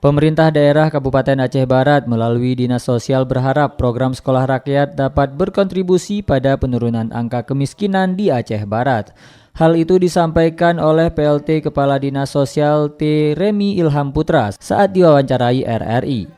Pemerintah daerah Kabupaten Aceh Barat melalui Dinas Sosial berharap program sekolah rakyat dapat berkontribusi pada penurunan angka kemiskinan di Aceh Barat. Hal itu disampaikan oleh PLT Kepala Dinas Sosial T. Remi Ilham Putra saat diwawancarai RRI.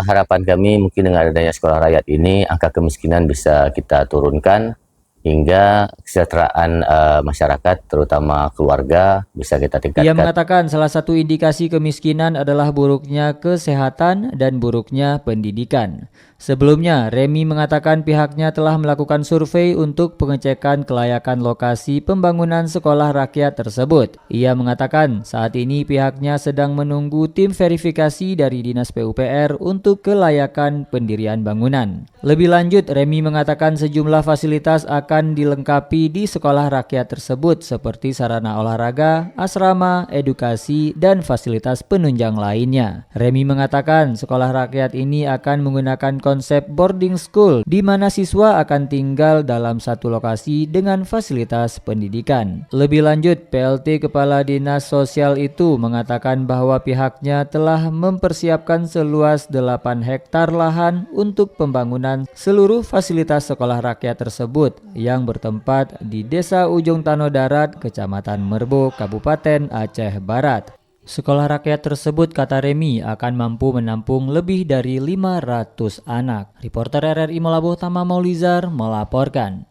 Harapan kami mungkin dengan adanya sekolah rakyat ini angka kemiskinan bisa kita turunkan hingga kesejahteraan masyarakat terutama keluarga bisa kita tingkatkan. Ia mengatakan salah satu indikasi kemiskinan adalah buruknya kesehatan dan buruknya pendidikan. Sebelumnya, Remi mengatakan pihaknya telah melakukan survei untuk pengecekan kelayakan lokasi pembangunan sekolah rakyat tersebut. Ia mengatakan saat ini pihaknya sedang menunggu tim verifikasi dari Dinas PUPR untuk kelayakan pendirian bangunan. Lebih lanjut, Remi mengatakan sejumlah fasilitas akan dilengkapi di sekolah rakyat tersebut seperti sarana olahraga, asrama, edukasi, dan fasilitas penunjang lainnya. Remi mengatakan sekolah rakyat ini akan menggunakan konsep boarding school di mana siswa akan tinggal dalam satu lokasi dengan fasilitas pendidikan. Lebih lanjut, PLT Kepala Dinas Sosial itu mengatakan bahwa pihaknya telah mempersiapkan seluas 8 hektar lahan untuk pembangunan seluruh fasilitas sekolah rakyat tersebut yang bertempat di Desa Ujung Tano Darat, Kecamatan Merbo, Kabupaten Aceh Barat. Sekolah rakyat tersebut, kata Remi, akan mampu menampung lebih dari 500 anak. Reporter RRI Melabuh Tama Maulizar melaporkan.